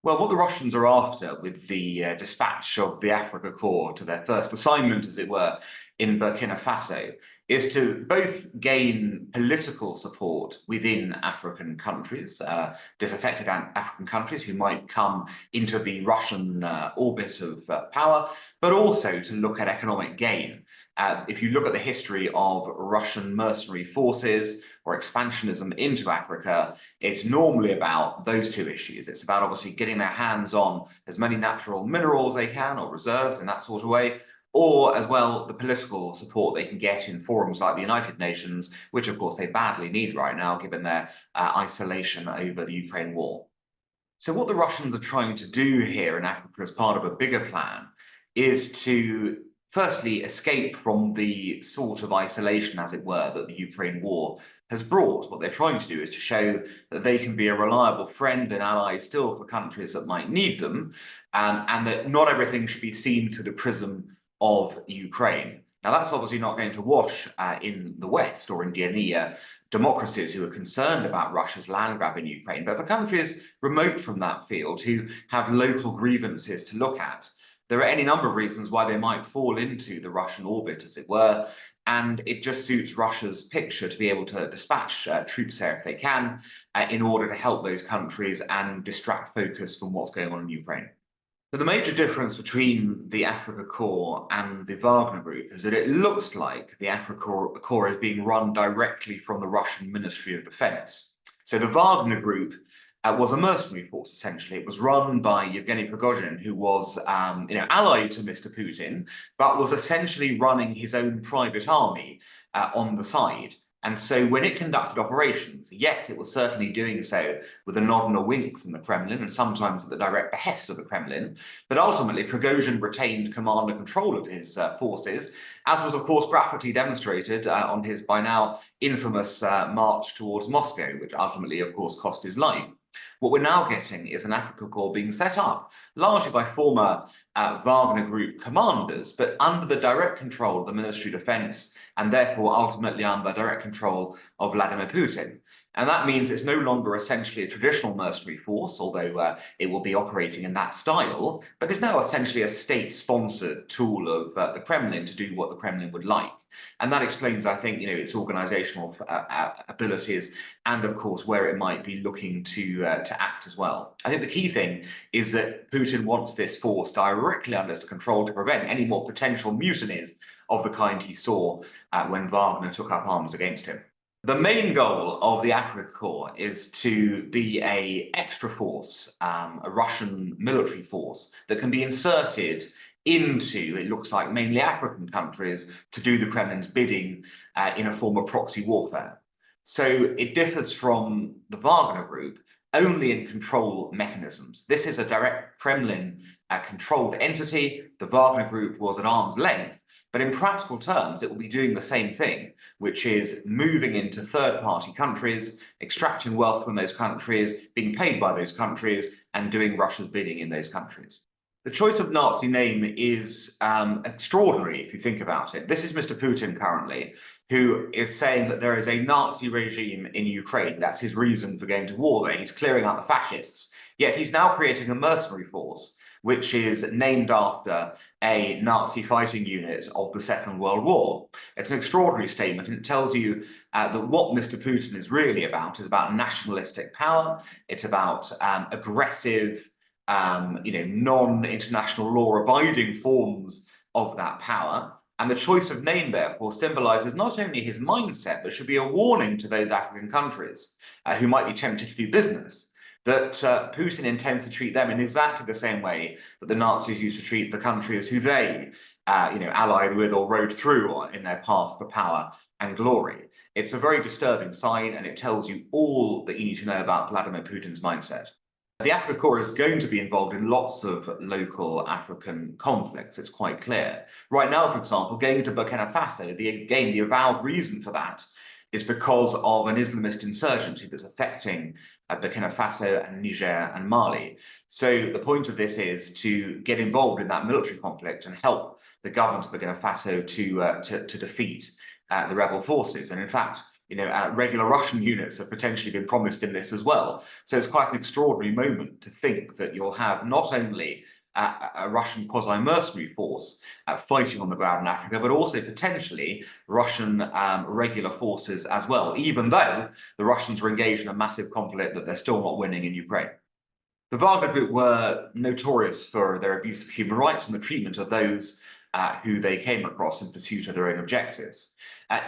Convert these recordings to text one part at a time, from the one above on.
Well, what the Russians are after with the dispatch of the Africa Corps to their first assignment, as it were, in Burkina Faso, is to both gain political support within African countries, disaffected African countries who might come into the Russian orbit of power, but also to look at economic gain. If you look at the history of Russian mercenary forces or expansionism into Africa, it's normally about those two issues. It's about obviously getting their hands on as many natural minerals they can or reserves in that sort of way, or as well the political support they can get in forums like the United Nations, which of course they badly need right now given their isolation over the Ukraine war. So what the Russians are trying to do here in Africa as part of a bigger plan is to firstly escape from the sort of isolation, as it were, that the Ukraine war has brought. What they're trying to do is to show that they can be a reliable friend and ally still for countries that might need them, and that not everything should be seen through the prism of Ukraine. Now, that's obviously not going to wash in the West or in any democracies who are concerned about Russia's land grab in Ukraine. But for countries remote from that field who have local grievances to look at, there are any number of reasons why they might fall into the Russian orbit, as it were, and it just suits Russia's picture to be able to dispatch troops there if they can, in order to help those countries and distract focus from what's going on in Ukraine. So the major difference between the Africa Corps and the Wagner Group is that it looks like the Africa Corps is being run directly from the Russian Ministry of Defense. So the Wagner Group was a mercenary force, essentially. It was run by Yevgeny Prigozhin, who was allied to Mr. Putin, but was essentially running his own private army on the side. And so when it conducted operations, yes, it was certainly doing so with a nod and a wink from the Kremlin, and sometimes at the direct behest of the Kremlin. But ultimately, Prigozhin retained command and control of his forces, as was, of course, graphically demonstrated on his by now infamous march towards Moscow, which ultimately, of course, cost his life. What we're now getting is an Africa Corps being set up largely by former Wagner Group commanders, but under the direct control of the Ministry of Defense and therefore ultimately under direct control of Vladimir Putin. And that means it's no longer essentially a traditional mercenary force, although it will be operating in that style, but it's now essentially a state-sponsored tool of the Kremlin to do what the Kremlin would like. And that explains, I think, its organizational abilities and, of course, where it might be looking to act as well. I think the key thing is that Putin wants this force directly under his control to prevent any more potential mutinies of the kind he saw when Wagner took up arms against him. The main goal of the Africa Corps is to be an extra force, a Russian military force that can be inserted into, it looks like, mainly African countries to do the Kremlin's bidding in a form of proxy warfare. So it differs from the Wagner Group only in control mechanisms. This is a direct Kremlin controlled entity. The Wagner Group was at arm's length. But in practical terms, it will be doing the same thing, which is moving into third-party countries, extracting wealth from those countries, being paid by those countries, and doing Russia's bidding in those countries. The choice of Nazi name is extraordinary if you think about it. This is Mr. Putin currently, who is saying that there is a Nazi regime in Ukraine. That's his reason for going to war there. He's clearing out the fascists. Yet he's now creating a mercenary force, which is named after a Nazi fighting unit of the Second World War. It's an extraordinary statement, and it tells you that what Mr. Putin is really about is about nationalistic power. It's about aggressive, non-international law-abiding forms of that power. And the choice of name, therefore, symbolizes not only his mindset, but should be a warning to those African countries who might be tempted to do business, that Putin intends to treat them in exactly the same way that the Nazis used to treat the countries who they, allied with or rode through in their path for power and glory. It's a very disturbing sign, and it tells you all that you need to know about Vladimir Putin's mindset. The Africa Corps is going to be involved in lots of local African conflicts, it's quite clear. Right now, for example, going to Burkina Faso, the avowed reason for that is because of an Islamist insurgency that's affecting Burkina Faso and Niger and Mali. So the point of this is to get involved in that military conflict and help the government of Burkina Faso to defeat the rebel forces. And in fact, regular Russian units have potentially been promised in this as well. So it's quite an extraordinary moment to think that you'll have not only a Russian quasi-mercenary force fighting on the ground in Africa, but also potentially Russian regular forces as well, even though the Russians are engaged in a massive conflict that they're still not winning in Ukraine. The Wagner Group were notorious for their abuse of human rights and the treatment of those who they came across in pursuit of their own objectives.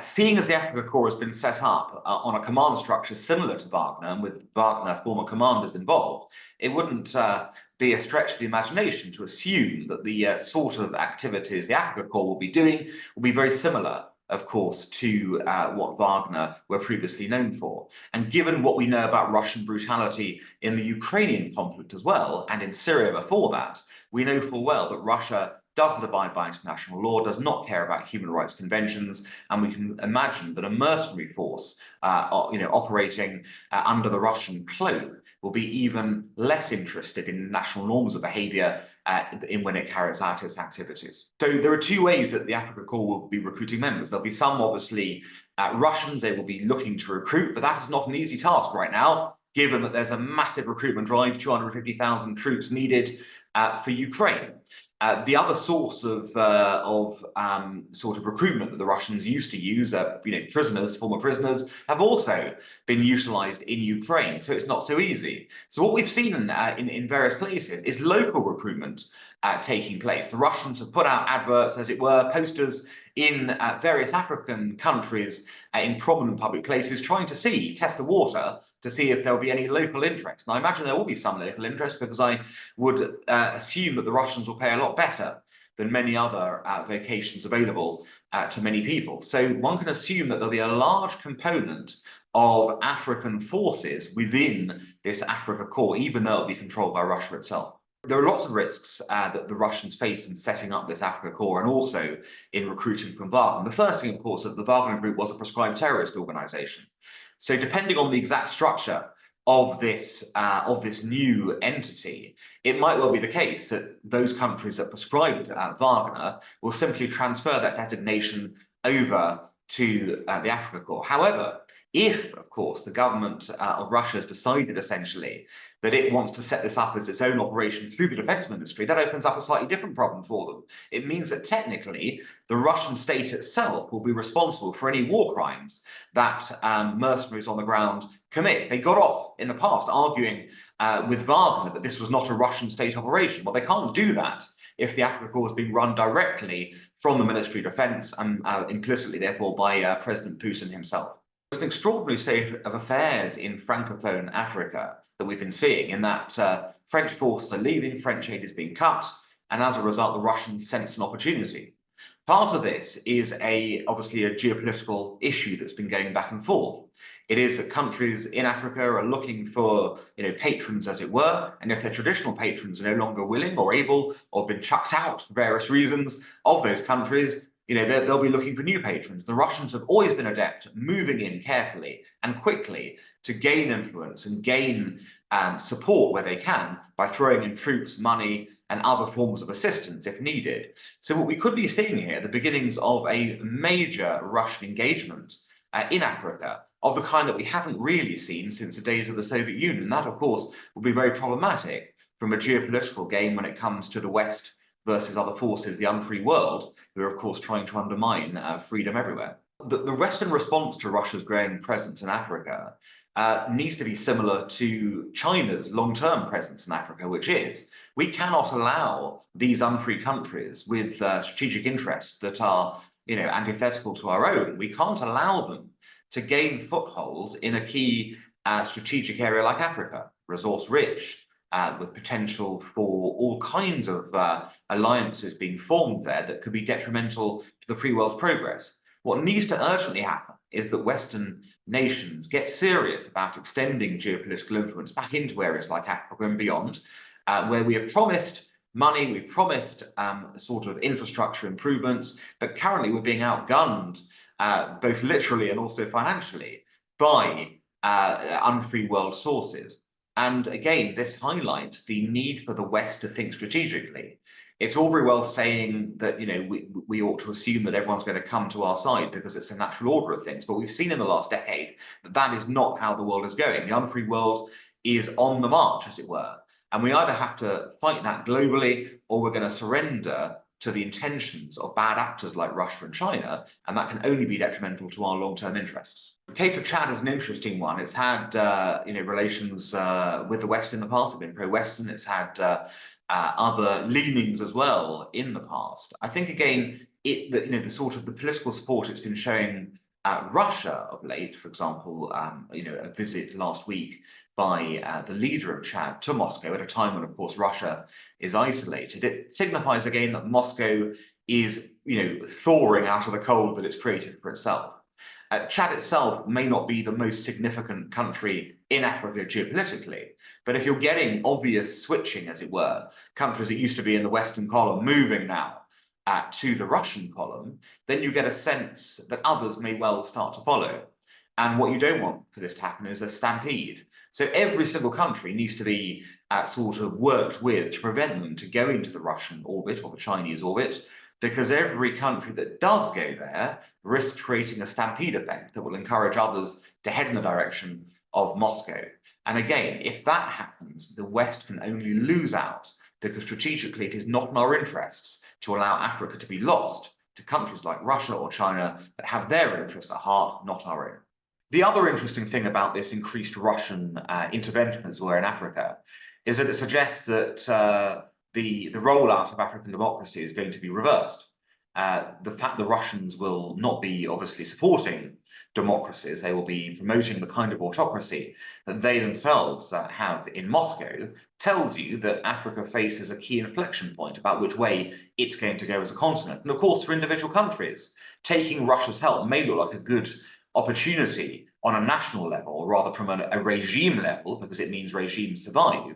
Seeing as the Africa Corps has been set up on a command structure similar to Wagner, and with Wagner former commanders involved, it wouldn't be a stretch of the imagination to assume that the sort of activities the Africa Corps will be doing will be very similar, of course, to what Wagner were previously known for. And given what we know about Russian brutality in the Ukrainian conflict as well, and in Syria before that, we know full well that Russia doesn't abide by international law, does not care about human rights conventions, and we can imagine that a mercenary force, operating under the Russian cloak, will be even less interested in national norms of behaviour when it carries out its activities. So there are two ways that the Africa Corps will be recruiting members. There'll be some, obviously, Russians they will be looking to recruit, but that is not an easy task right now, given that there's a massive recruitment drive, 250,000 troops needed for Ukraine. The other source of sort of recruitment that the Russians used to use, prisoners, former prisoners, have also been utilised in Ukraine. So it's not so easy. So what we've seen in various places is local recruitment taking place. The Russians have put out adverts, as it were, posters in various African countries in prominent public places, trying to test the water to see if there'll be any local interest. And I imagine there will be some local interest, because I would assume that the Russians will pay a lot better than many other vocations available to many people. So one can assume that there'll be a large component of African forces within this Africa Corps, even though it'll be controlled by Russia itself. There are lots of risks that the Russians face in setting up this Africa Corps and also in recruiting from Wagner. The first thing, of course, is that the Wagner Group was a proscribed terrorist organization. So depending on the exact structure of this new entity, it might well be the case that those countries that prescribed Wagner will simply transfer that designation over to the Africa Corps. However, if, of course, the government of Russia has decided essentially that it wants to set this up as its own operation through the defense ministry, that opens up a slightly different problem for them. It means that technically the Russian state itself will be responsible for any war crimes that mercenaries on the ground commit. They got off in the past arguing with Wagner that this was not a Russian state operation. Well, they can't do that if the Africa Corps is being run directly from the Ministry of Defense and implicitly, therefore, by President Putin himself. There's an extraordinary state of affairs in Francophone Africa that we've been seeing, in that French forces are leaving, French aid is being cut, and as a result, the Russians sense an opportunity. Part of this is obviously a geopolitical issue that's been going back and forth. It is that countries in Africa are looking for patrons, as it were, and if their traditional patrons are no longer willing or able or have been chucked out for various reasons of those countries, they'll be looking for new patrons. The Russians have always been adept at moving in carefully and quickly to gain influence and gain support where they can by throwing in troops, money, and other forms of assistance if needed. So what we could be seeing here, the beginnings of a major Russian engagement in Africa, of the kind that we haven't really seen since the days of the Soviet Union. That, of course, will be very problematic from a geopolitical game when it comes to the West versus other forces, the unfree world, who are, of course, trying to undermine freedom everywhere. The Western response to Russia's growing presence in Africa needs to be similar to China's long-term presence in Africa, which is we cannot allow these unfree countries with strategic interests that are antithetical to our own. We can't allow them to gain footholds in a key strategic area like Africa, resource-rich, with potential for all kinds of alliances being formed there that could be detrimental to the free world's progress. What needs to urgently happen is that Western nations get serious about extending geopolitical influence back into areas like Africa and beyond, where we have promised money, we've promised sort of infrastructure improvements, but currently we're being outgunned, both literally and also financially, by unfree world sources. And again, this highlights the need for the West to think strategically. It's all very well saying that, we ought to assume that everyone's going to come to our side because it's a natural order of things. But we've seen in the last decade that that is not how the world is going. The unfree world is on the march, as it were. And we either have to fight that globally, or we're going to surrender to the intentions of bad actors like Russia and China, and that can only be detrimental to our long-term interests. The case of Chad is an interesting one. It's had relations with the West in the past. It's been pro-Western. It's had other leanings as well in the past. I think again, the sort of the political support it's been showing Russia of late, for example, a visit last week by the leader of Chad to Moscow at a time when, of course, Russia is isolated. It signifies again that Moscow is, thawing out of the cold that it's created for itself. Chad itself may not be the most significant country in Africa geopolitically, but if you're getting obvious switching, as it were, countries that used to be in the Western column moving now to the Russian column, then you get a sense that others may well start to follow. And what you don't want for this to happen is a stampede. So every single country needs to be sort of worked with to prevent them to go into the Russian orbit or the Chinese orbit, because every country that does go there risks creating a stampede effect that will encourage others to head in the direction of Moscow. And again, if that happens, the West can only lose out, because strategically it is not in our interests to allow Africa to be lost to countries like Russia or China that have their interests at heart, not our own. The other interesting thing about this increased Russian intervention, as it were, in Africa, is that it suggests that the rollout of African democracy is going to be reversed. The fact the Russians will not be obviously supporting democracies, they will be promoting the kind of autocracy that they themselves have in Moscow, tells you that Africa faces a key inflection point about which way it's going to go as a continent. And of course, for individual countries, taking Russia's help may look like a good opportunity on a national level, or rather from a regime level, because it means regimes survive.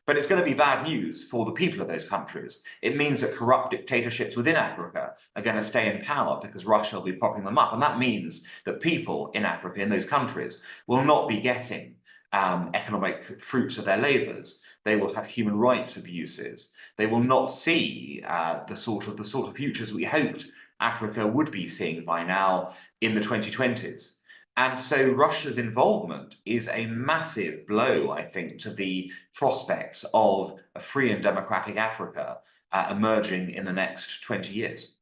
But it's going to be bad news for the people of those countries. It means that corrupt dictatorships within Africa are going to stay in power because Russia will be propping them up. And that means that people in Africa, in those countries, will not be getting economic fruits of their labours. They will have human rights abuses. They will not see the sort of futures we hoped Africa would be seeing by now in the 2020s. And so Russia's involvement is a massive blow, I think, to the prospects of a free and democratic Africa emerging in the next 20 years.